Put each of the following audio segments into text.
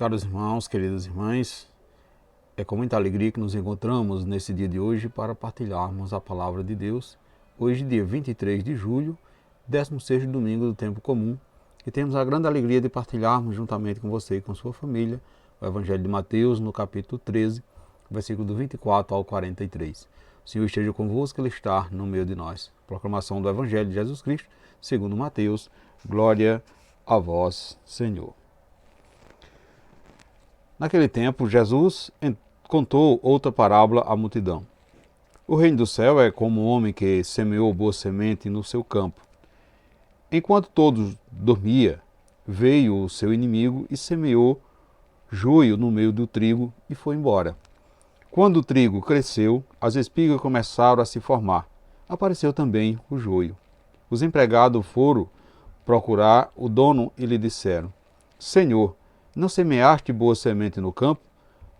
Caros irmãos, queridas irmãs, é com muita alegria que nos encontramos nesse dia de hoje para partilharmos a palavra de Deus. Hoje, dia 23 de julho, 16º domingo do tempo comum, e temos a grande alegria de partilharmos juntamente com você e com sua família o Evangelho de Mateus, no capítulo 13, versículo do 24 ao 43. O Senhor esteja convosco, Ele está no meio de nós. Proclamação do Evangelho de Jesus Cristo, segundo Mateus. Glória a vós, Senhor. Naquele tempo, Jesus contou outra parábola à multidão. O reino do céu é como um homem que semeou boa semente no seu campo. Enquanto todos dormiam, veio o seu inimigo e semeou joio no meio do trigo e foi embora. Quando o trigo cresceu, as espigas começaram a se formar. Apareceu também o joio. Os empregados foram procurar o dono e lhe disseram: Senhor, não semeaste boa semente no campo?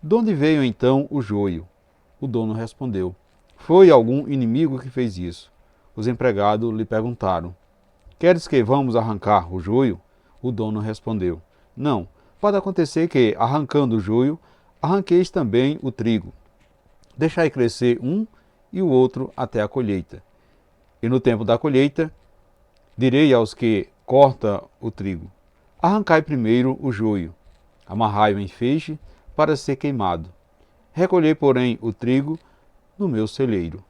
De onde veio então o joio? O dono respondeu: Foi algum inimigo que fez isso. Os empregados lhe perguntaram: Queres que vamos arrancar o joio? O dono respondeu: Não, pode acontecer que, arrancando o joio, arranqueis também o trigo. Deixai crescer um e o outro até a colheita. E no tempo da colheita, direi aos que cortam o trigo: Arrancai primeiro o joio, amarrai-o em feixe para ser queimado. Recolhei, porém, o trigo no meu celeiro.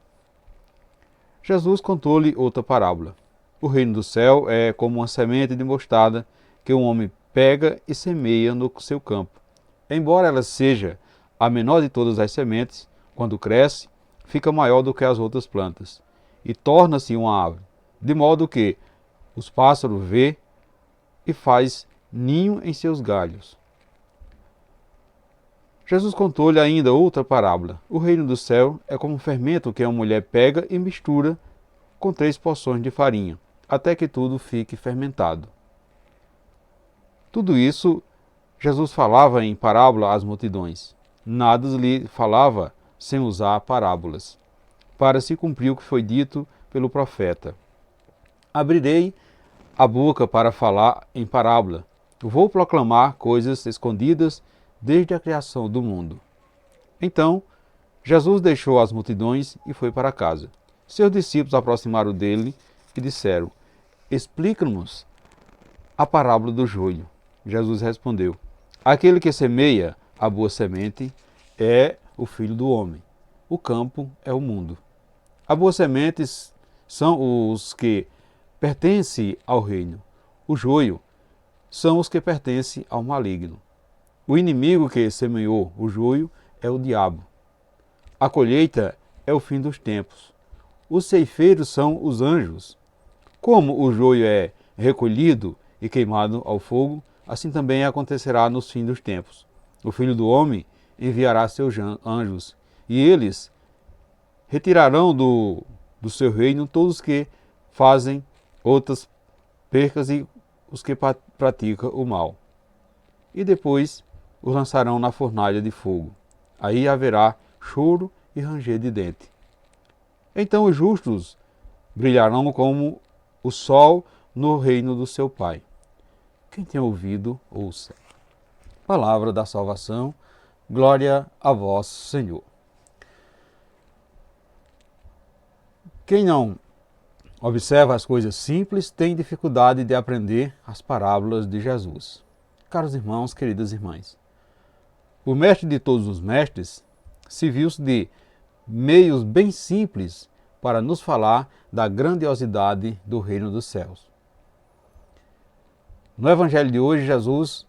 Jesus contou-lhe outra parábola. O reino do céu é como uma semente de mostarda que um homem pega e semeia no seu campo. Embora ela seja a menor de todas as sementes, quando cresce, fica maior do que as outras plantas e torna-se uma árvore, de modo que os pássaros vê e faz ninho em seus galhos. Jesus contou-lhe ainda outra parábola. O reino do céu é como um fermento que uma mulher pega e mistura com 3 porções de farinha, até que tudo fique fermentado. Tudo isso Jesus falava em parábola às multidões. Nada lhe falava sem usar parábolas, para se cumprir o que foi dito pelo profeta. Abrirei a boca para falar em parábola. Vou proclamar coisas escondidas desde a criação do mundo. Então, Jesus deixou as multidões e foi para casa. Seus discípulos aproximaram dele e disseram: Explica-nos a parábola do joio. Jesus respondeu: Aquele que semeia a boa semente é o Filho do Homem. O campo é o mundo. As boas sementes são os que pertencem ao reino. O joio são os que pertencem ao maligno. O inimigo que semeou o joio é o diabo. A colheita é o fim dos tempos. Os ceifeiros são os anjos. Como o joio é recolhido e queimado ao fogo, assim também acontecerá nos fins dos tempos. O Filho do Homem enviará seus anjos, e eles retirarão do seu reino todos os que fazem outras percas e os que praticam o mal. E depois os lançarão na fornalha de fogo. Aí haverá choro e ranger de dente. Então os justos brilharão como o sol no reino do seu Pai. Quem tem ouvido, ouça. Palavra da salvação, glória a vós, Senhor. Quem não observa as coisas simples tem dificuldade de aprender as parábolas de Jesus. Caros irmãos, queridas irmãs, o mestre de todos os mestres serviu-se de meios bem simples para nos falar da grandiosidade do reino dos céus. No Evangelho de hoje, Jesus,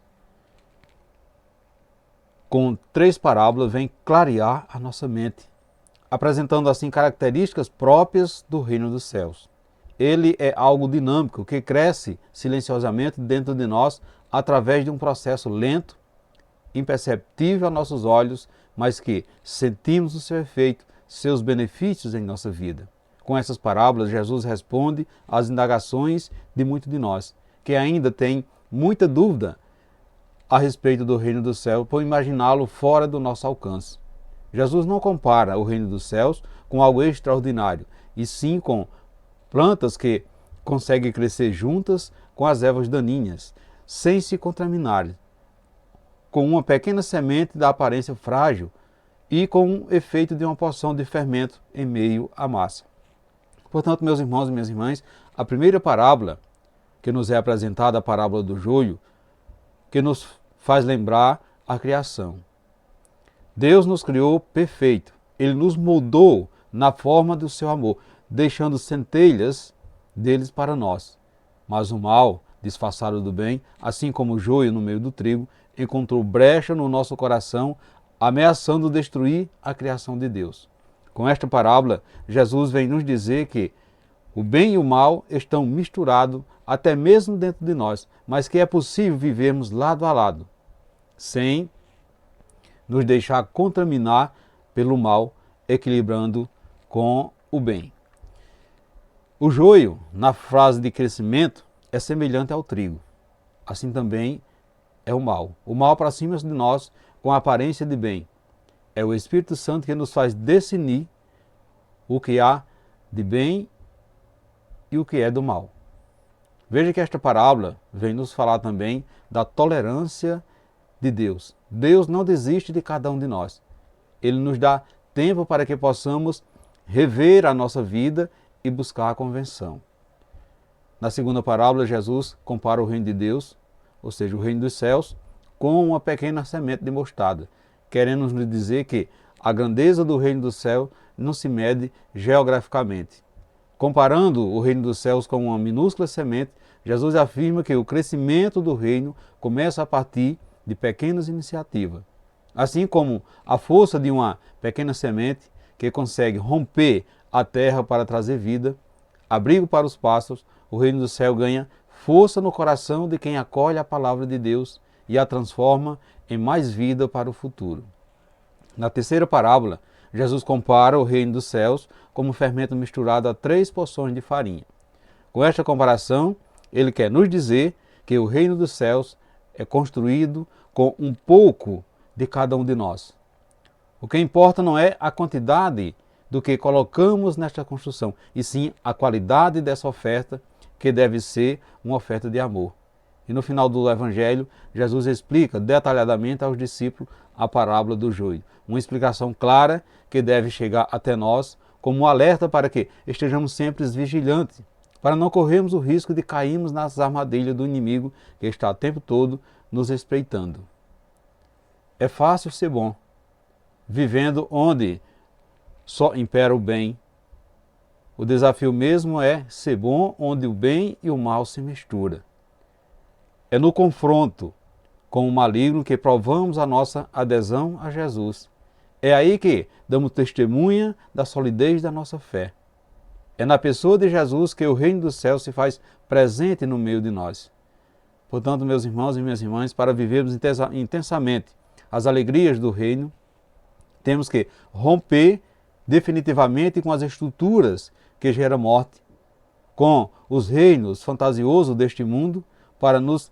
com 3 parábolas, vem clarear a nossa mente, apresentando assim características próprias do reino dos céus. Ele é algo dinâmico que cresce silenciosamente dentro de nós através de um processo lento, imperceptível a nossos olhos, mas que sentimos o seu efeito, seus benefícios em nossa vida. Com essas parábolas, Jesus responde às indagações de muitos de nós, que ainda têm muita dúvida a respeito do reino do céu, por imaginá-lo fora do nosso alcance. Jesus não compara o reino dos céus com algo extraordinário, e sim com plantas que conseguem crescer juntas com as ervas daninhas, sem se contaminarem, com uma pequena semente da aparência frágil e com o efeito de uma porção de fermento em meio à massa. Portanto, meus irmãos e minhas irmãs, a primeira parábola que nos é apresentada, a parábola do joio, que nos faz lembrar a criação. Deus nos criou perfeito. Ele nos moldou na forma do seu amor, deixando centelhas deles para nós. Mas o mal, disfarçado do bem, assim como o joio no meio do trigo, encontrou brecha no nosso coração, ameaçando destruir a criação de Deus. Com esta parábola, Jesus vem nos dizer que o bem e o mal estão misturados até mesmo dentro de nós, mas que é possível vivermos lado a lado, sem nos deixar contaminar pelo mal, equilibrando com o bem. O joio, na fase de crescimento, é semelhante ao trigo. Assim também é o mal. O mal aproxima-se de nós com a aparência de bem. É o Espírito Santo que nos faz discernir o que há de bem e o que é do mal. Veja que esta parábola vem nos falar também da tolerância de Deus. Deus não desiste de cada um de nós. Ele nos dá tempo para que possamos rever a nossa vida e buscar a convenção. Na segunda parábola, Jesus compara o reino de Deus, ou seja, o reino dos céus, com uma pequena semente de mostarda, querendo nos dizer que a grandeza do reino do céu não se mede geograficamente. Comparando o reino dos céus com uma minúscula semente, Jesus afirma que o crescimento do reino começa a partir de pequenas iniciativas. Assim como a força de uma pequena semente que consegue romper a terra para trazer vida, abrigo para os pássaros, o reino do céu ganha força no coração de quem acolhe a palavra de Deus e a transforma em mais vida para o futuro. Na terceira parábola, Jesus compara o reino dos céus como fermento misturado a 3 porções de farinha. Com esta comparação, ele quer nos dizer que o reino dos céus é construído com um pouco de cada um de nós. O que importa não é a quantidade do que colocamos nesta construção, e sim a qualidade dessa oferta, que deve ser uma oferta de amor. E no final do Evangelho, Jesus explica detalhadamente aos discípulos a parábola do joio. Uma explicação clara que deve chegar até nós como um alerta para que estejamos sempre vigilantes, para não corrermos o risco de cairmos nas armadilhas do inimigo que está o tempo todo nos espreitando. É fácil ser bom, vivendo onde só impera o bem. O desafio mesmo é ser bom onde o bem e o mal se misturam. É no confronto com o maligno que provamos a nossa adesão a Jesus. É aí que damos testemunha da solidez da nossa fé. É na pessoa de Jesus que o reino do céu se faz presente no meio de nós. Portanto, meus irmãos e minhas irmãs, para vivermos intensamente as alegrias do reino, temos que romper definitivamente com as estruturas que geram morte, com os reinos fantasiosos deste mundo, para nos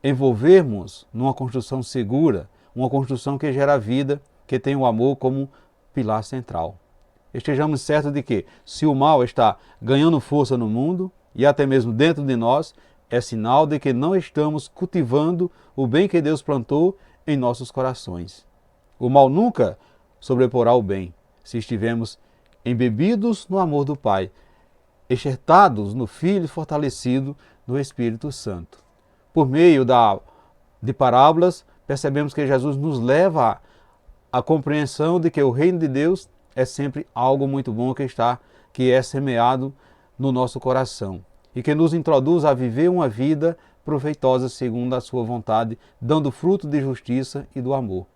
envolvermos numa construção segura, uma construção que gera vida, que tem o amor como pilar central. Estejamos certos de que, se o mal está ganhando força no mundo, e até mesmo dentro de nós, é sinal de que não estamos cultivando o bem que Deus plantou em nossos corações. O mal nunca sobreporá o bem, se estivermos embebidos no amor do Pai, enxertados no Filho fortalecido no Espírito Santo. Por meio de parábolas, percebemos que Jesus nos leva à compreensão de que o reino de Deus é sempre algo muito bom que é semeado no nosso coração e que nos introduz a viver uma vida proveitosa segundo a sua vontade, dando fruto de justiça e do amor.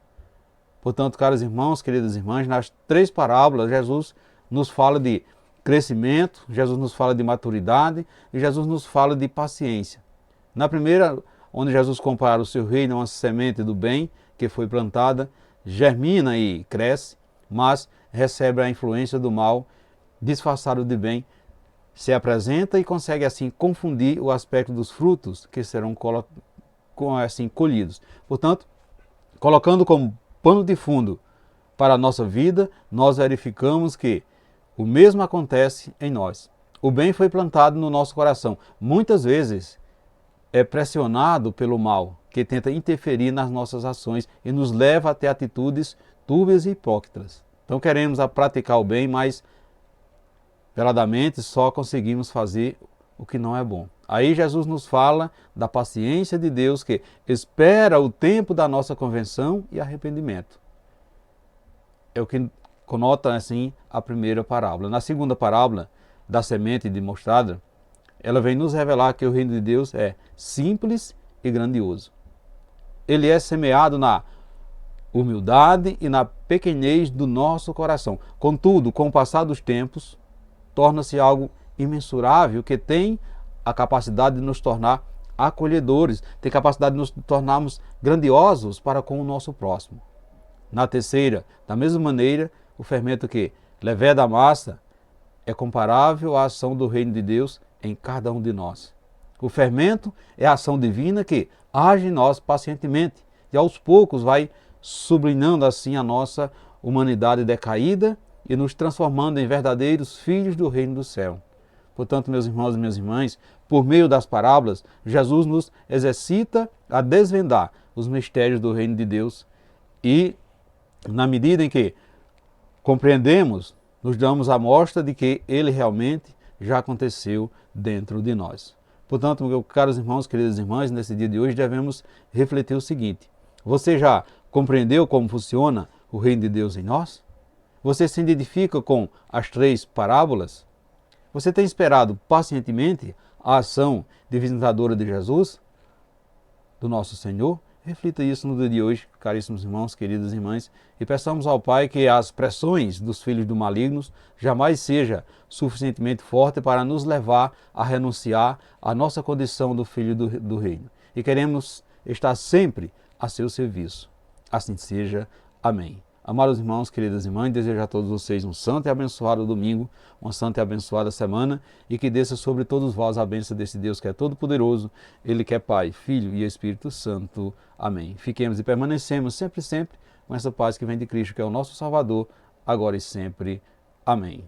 Portanto, caros irmãos, queridas irmãs, nas 3 parábolas, Jesus nos fala de crescimento, Jesus nos fala de maturidade e Jesus nos fala de paciência. Na primeira, onde Jesus compara o seu reino a uma semente do bem que foi plantada, germina e cresce, mas recebe a influência do mal, disfarçado de bem, se apresenta e consegue assim confundir o aspecto dos frutos que serão assim colhidos. Portanto, colocando como pano de fundo para a nossa vida, nós verificamos que o mesmo acontece em nós. O bem foi plantado no nosso coração. Muitas vezes é pressionado pelo mal, que tenta interferir nas nossas ações e nos leva a ter atitudes dúbias e hipócritas. Então queremos praticar o bem, mas veladamente só conseguimos fazer o que não é bom. Aí Jesus nos fala da paciência de Deus que espera o tempo da nossa conversão e arrependimento. É o que conota assim a primeira parábola. Na segunda parábola, da semente de mostarda, ela vem nos revelar que o reino de Deus é simples e grandioso. Ele é semeado na humildade e na pequenez do nosso coração. Contudo, com o passar dos tempos, torna-se algo imensurável que tem a capacidade de nos tornar acolhedores, tem capacidade de nos tornarmos grandiosos para com o nosso próximo. Na terceira, da mesma maneira, o fermento que leveda a massa é comparável à ação do reino de Deus em cada um de nós. O fermento é a ação divina que age em nós pacientemente e aos poucos vai sublinhando assim a nossa humanidade decaída e nos transformando em verdadeiros filhos do reino do céu. Portanto, meus irmãos e minhas irmãs, por meio das parábolas, Jesus nos exercita a desvendar os mistérios do reino de Deus e, na medida em que compreendemos, nos damos a mostra de que ele realmente já aconteceu dentro de nós. Portanto, meus caros irmãos, queridas irmãs, nesse dia de hoje devemos refletir o seguinte: você já compreendeu como funciona o reino de Deus em nós? Você se identifica com as 3 parábolas? Você tem esperado pacientemente a ação divinizadora de Jesus, do nosso Senhor? Reflita isso no dia de hoje, caríssimos irmãos, queridas irmãs, e peçamos ao Pai que as pressões dos filhos do maligno jamais seja suficientemente forte para nos levar a renunciar à nossa condição do filho do reino. E queremos estar sempre a seu serviço. Assim seja. Amém. Amados irmãos, queridas irmãs, desejo a todos vocês um santo e abençoado domingo, uma santa e abençoada semana e que desça sobre todos vós a bênção desse Deus que é todo-poderoso, Ele que é Pai, Filho e Espírito Santo. Amém. Fiquemos e permanecemos sempre com essa paz que vem de Cristo, que é o nosso Salvador, agora e sempre. Amém.